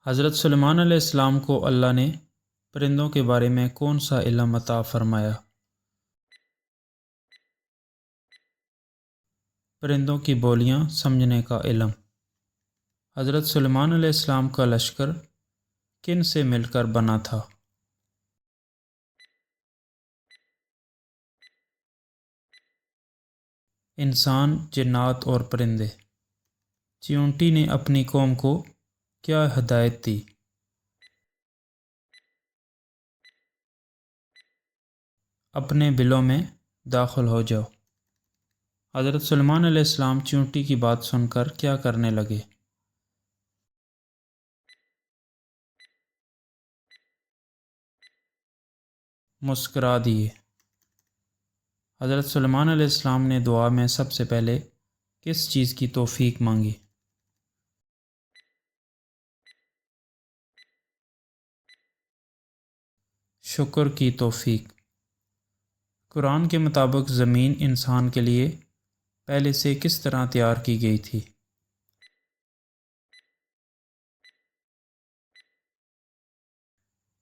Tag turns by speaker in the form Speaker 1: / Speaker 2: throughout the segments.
Speaker 1: حضرت سلیمان علیہ السلام کو اللہ نے پرندوں کے بارے میں کون سا علم عطا فرمایا؟ پرندوں کی بولیاں سمجھنے کا علم۔ حضرت سلیمان علیہ السلام کا لشکر کن سے مل کر بنا تھا؟ انسان، جنات اور پرندے۔ چیونٹی نے اپنی قوم کو کیا ہدایت دی؟ اپنے بلوں میں داخل ہو جاؤ۔ حضرت سلیمان علیہ السلام چیونٹی کی بات سن کر کیا کرنے لگے؟ مسکرا دیے۔ حضرت سلیمان علیہ السلام نے دعا میں سب سے پہلے کس چیز کی توفیق مانگی؟ شکر کی توفیق۔ قرآن کے مطابق زمین انسان کے لیے پہلے سے کس طرح تیار کی گئی تھی؟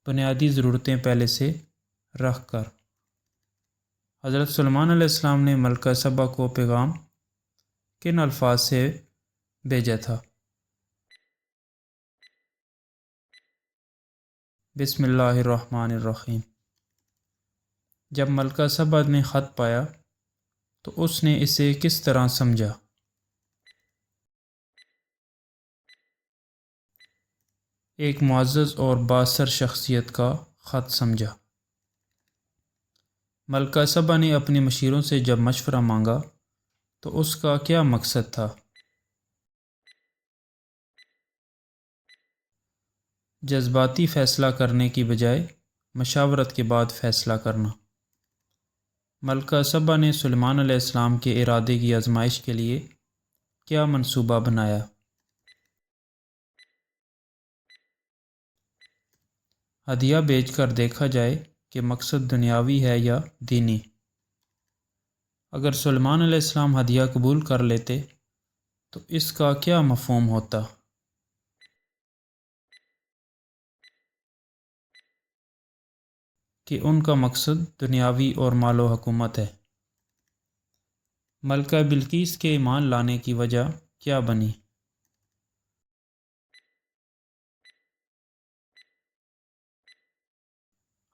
Speaker 1: بنیادی ضرورتیں پہلے سے رکھ کر۔ حضرت سلیمان علیہ السلام نے ملکہ سبا کو پیغام کن الفاظ سے بھیجا تھا؟ بسم اللہ الرحمن الرحیم۔ جب ملکہ سبا نے خط پایا تو اس نے اسے کس طرح سمجھا؟ ایک معزز اور بااثر شخصیت کا خط سمجھا۔ ملکہ سبا نے اپنی مشیروں سے جب مشورہ مانگا تو اس کا کیا مقصد تھا؟ جذباتی فیصلہ کرنے کی بجائے مشاورت کے بعد فیصلہ کرنا۔ ملکہ سبا نے سلیمان علیہ السلام کے ارادے کی آزمائش کے لیے کیا منصوبہ بنایا؟ ہدیہ بیچ کر دیکھا جائے کہ مقصد دنیاوی ہے یا دینی۔ اگر سلیمان علیہ السلام ہدیہ قبول کر لیتے تو اس کا کیا مفہوم ہوتا؟ کہ ان کا مقصد دنیاوی اور مال و حکومت ہے۔ ملکہ بلقیس کے ایمان لانے کی وجہ کیا بنی؟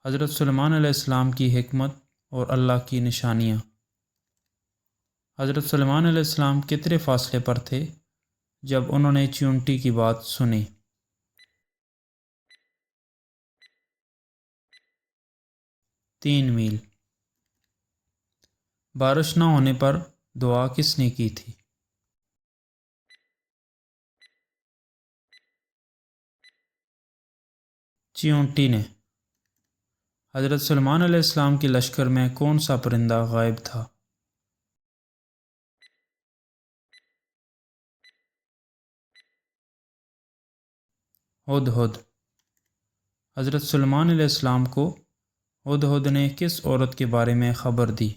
Speaker 1: حضرت سلیمان علیہ السلام کی حکمت اور اللہ کی نشانیاں۔ حضرت سلیمان علیہ السلام کتنے فاصلے پر تھے جب انہوں نے چیونٹی کی بات سنی؟ 3 میل۔ بارش نہ ہونے پر دعا کس نے کی تھی؟ چیونٹی نے۔ حضرت سلیمان علیہ السلام کے لشکر میں کون سا پرندہ غائب تھا؟ ہدہد۔ حضرت سلیمان علیہ السلام کو ہدہد نے کس عورت کے بارے میں خبر دی؟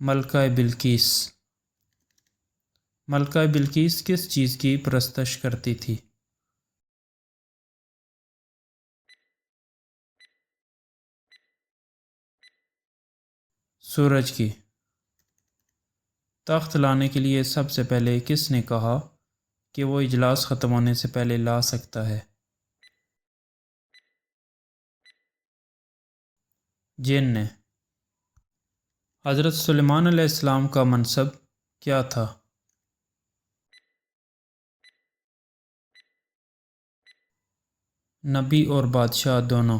Speaker 1: ملکہ بلقیس۔ ملکہ بلقیس کس چیز کی پرستش کرتی تھی؟ سورج کی۔ تخت لانے کے لیے سب سے پہلے کس نے کہا کہ وہ اجلاس ختم ہونے سے پہلے لا سکتا ہے؟ جن نے۔ حضرت سلیمان علیہ السلام کا منصب کیا تھا؟ نبی اور بادشاہ دونوں۔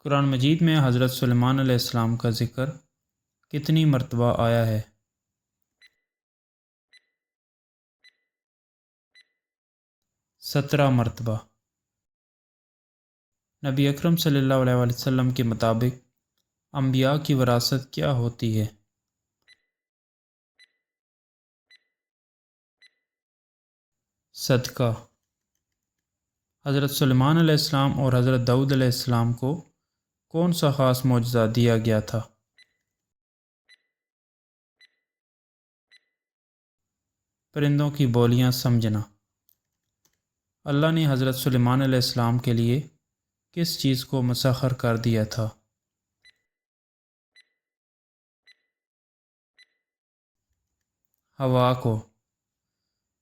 Speaker 1: قرآن مجید میں حضرت سلیمان علیہ السلام کا ذکر کتنی مرتبہ آیا ہے؟ 17 مرتبہ۔ نبی اکرم صلی اللہ علیہ وسلم کے مطابق انبیاء کی وراثت کیا ہوتی ہے؟ صدقہ۔ حضرت سلیمان علیہ السلام اور حضرت داؤد علیہ السلام کو کون سا خاص معجزہ دیا گیا تھا؟ پرندوں کی بولیاں سمجھنا۔ اللہ نے حضرت سلیمان علیہ السلام کے لیے کس چیز کو مسخر کر دیا تھا؟ ہوا کو۔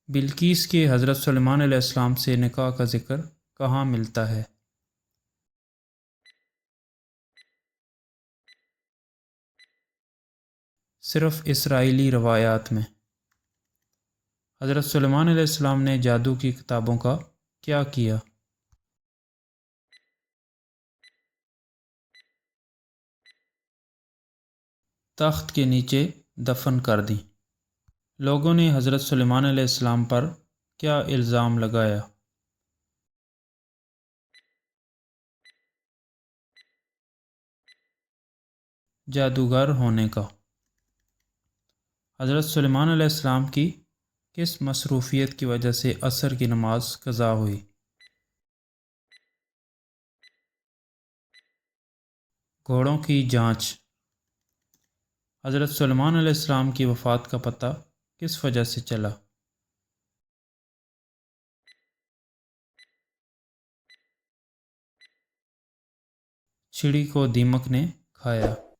Speaker 1: بلقیس کے حضرت سلیمان علیہ السلام سے نکاح کا ذکر کہاں ملتا ہے؟ صرف اسرائیلی روایات میں۔ حضرت سلیمان علیہ السلام نے جادو کی کتابوں کا کیا کیا؟ تخت کے نیچے دفن کر دیں۔ لوگوں نے حضرت سلیمان علیہ السلام پر کیا الزام لگایا؟ جادوگر ہونے کا۔ حضرت سلیمان علیہ السلام کی کس مصروفیت کی وجہ سے عصر کی نماز قضا ہوئی؟ گھوڑوں کی جانچ۔ حضرت سلیمان علیہ السلام کی وفات کا پتہ کس وجہ سے چلا؟ چڑی کو دیمک نے کھایا۔